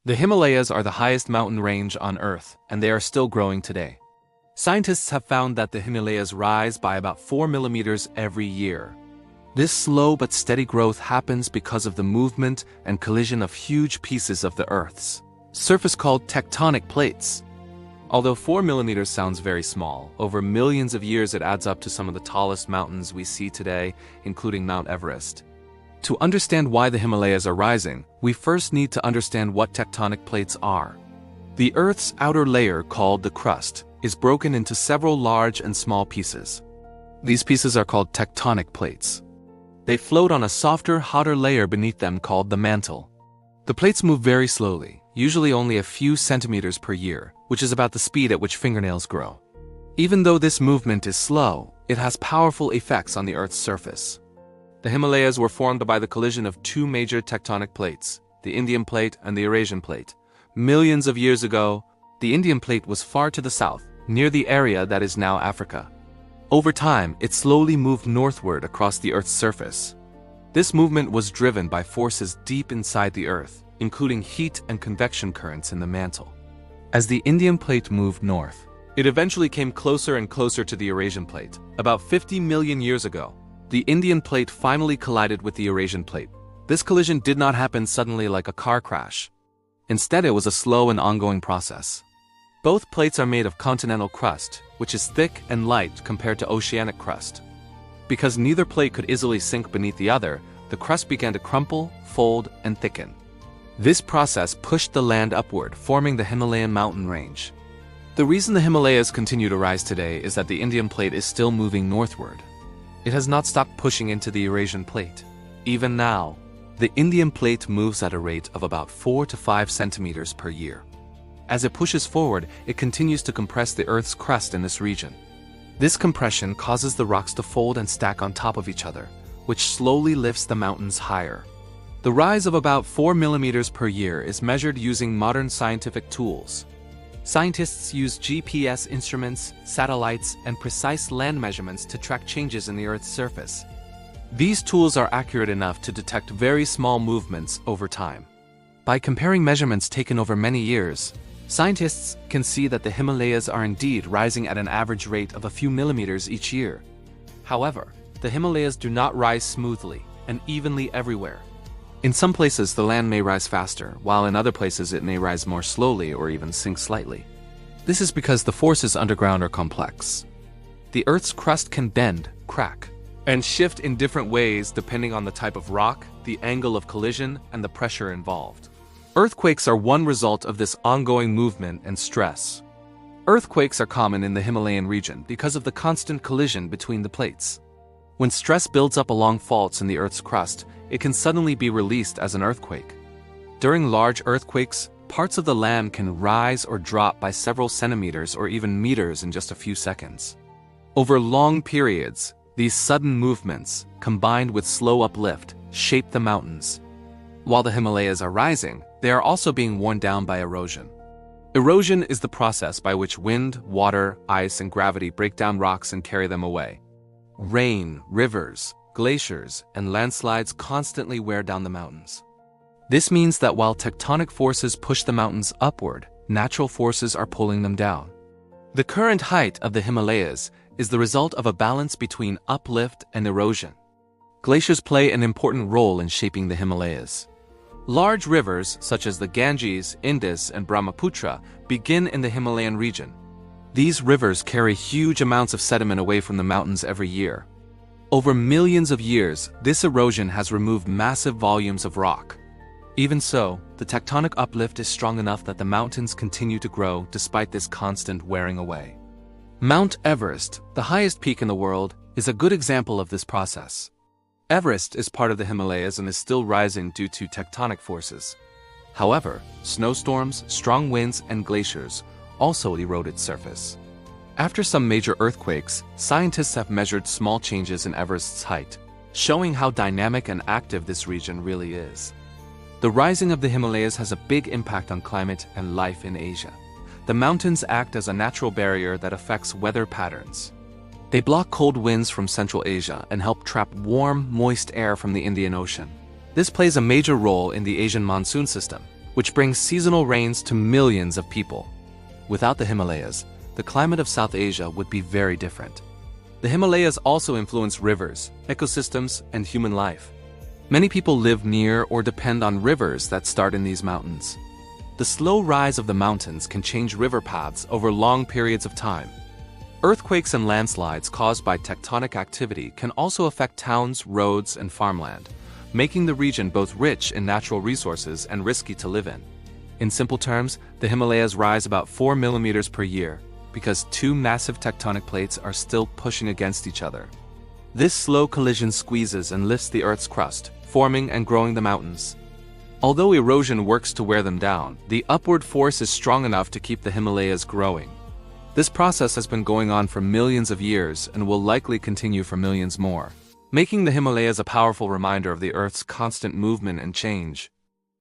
The Himalayas are the highest mountain range on Earth, and they are still growing today. Scientists have found that the Himalayas rise by about 4 millimeters every year. This slow but steady growth happens because of the movement and collision of huge pieces of the Earth's surface called tectonic plates. Although 4 millimeters sounds very small, over millions of years it adds up to some of the tallest mountains we see today, including Mount Everest. To understand why the Himalayas are rising, we first need to understand what tectonic plates are. The Earth's outer layer, called the crust, is broken into several large and small pieces. These pieces are called tectonic plates. They float on a softer, hotter layer beneath them called the mantle. The plates move very slowly, usually only a few centimeters per year, which is about the speed at which fingernails grow. Even though this movement is slow, it has powerful effects on the Earth's surface. The Himalayas were formed by the collision of two major tectonic plates, the Indian Plate and the Eurasian Plate. Millions of years ago, the Indian Plate was far to the south, near the area that is now Africa. Over time, it slowly moved northward across the Earth's surface. This movement was driven by forces deep inside the Earth, including heat and convection currents in the mantle. As the Indian Plate moved north, it eventually came closer and closer to the Eurasian Plate. About 50 million years ago, the Indian Plate finally collided with the Eurasian Plate. This collision did not happen suddenly like a car crash. Instead, it was a slow and ongoing process. Both plates are made of continental crust, which is thick and light compared to oceanic crust. Because neither plate could easily sink beneath the other, the crust began to crumple, fold, and thicken. This process pushed the land upward, forming the Himalayan mountain range. The reason the Himalayas continue to rise today is that the Indian Plate is still moving northward. It has not stopped pushing into the Eurasian Plate. Even now, the Indian Plate moves at a rate of about 4 to 5 centimeters per year. As it pushes forward, it continues to compress the Earth's crust in this region. This compression causes the rocks to fold and stack on top of each other, which slowly lifts the mountains higher. The rise of about 4 millimeters per year is measured using modern scientific tools. Scientists use GPS instruments, satellites, and precise land measurements to track changes in the Earth's surface. These tools are accurate enough to detect very small movements over time. By comparing measurements taken over many years, scientists can see that the Himalayas are indeed rising at an average rate of a few millimeters each year. However, the Himalayas do not rise smoothly and evenly everywhere. In some places, the land may rise faster, while in other places it may rise more slowly or even sink slightly. This is because the forces underground are complex. The Earth's crust can bend, crack, and shift in different ways depending on the type of rock, the angle of collision, and the pressure involved. Earthquakes are one result of this ongoing movement and stress. Earthquakes are common in the Himalayan region because of the constant collision between the plates. When stress builds up along faults in the Earth's crust, it can suddenly be released as an earthquake. During large earthquakes, parts of the land can rise or drop by several centimeters or even meters in just a few seconds. Over long periods, these sudden movements, combined with slow uplift, shape the mountains. While the Himalayas are rising, they are also being worn down by erosion. Erosion is the process by which wind, water, ice, and gravity break down rocks and carry them away. Rain, rivers, glaciers, and landslides constantly wear down the mountains. This means that while tectonic forces push the mountains upward, natural forces are pulling them down. The current height of the Himalayas is the result of a balance between uplift and erosion. Glaciers play an important role in shaping the Himalayas. Large rivers, such as the Ganges, Indus, and Brahmaputra, begin in the Himalayan region. These rivers carry huge amounts of sediment away from the mountains every year. Over millions of years, this erosion has removed massive volumes of rock. Even so, the tectonic uplift is strong enough that the mountains continue to grow despite this constant wearing away. Mount Everest, the highest peak in the world, is a good example of this process. Everest is part of the Himalayas and is still rising due to tectonic forces. However, snowstorms, strong winds, and glaciers also erode its surface. After some major earthquakes, scientists have measured small changes in Everest's height, showing how dynamic and active this region really is. The rising of the Himalayas has a big impact on climate and life in Asia. The mountains act as a natural barrier that affects weather patterns. They block cold winds from Central Asia and help trap warm, moist air from the Indian Ocean. This plays a major role in the Asian monsoon system, which brings seasonal rains to millions of people. Without the Himalayas, the climate of South Asia would be very different. The Himalayas also influence rivers, ecosystems, and human life. Many people live near or depend on rivers that start in these mountains. The slow rise of the mountains can change river paths over long periods of time. Earthquakes and landslides caused by tectonic activity can also affect towns, roads, and farmland, making the region both rich in natural resources and risky to live in. In simple terms, the Himalayas rise about 4 millimeters per year because two massive tectonic plates are still pushing against each other. This slow collision squeezes and lifts the Earth's crust, forming and growing the mountains. Although erosion works to wear them down, the upward force is strong enough to keep the Himalayas growing. This process has been going on for millions of years and will likely continue for millions more, making the Himalayas a powerful reminder of the Earth's constant movement and change.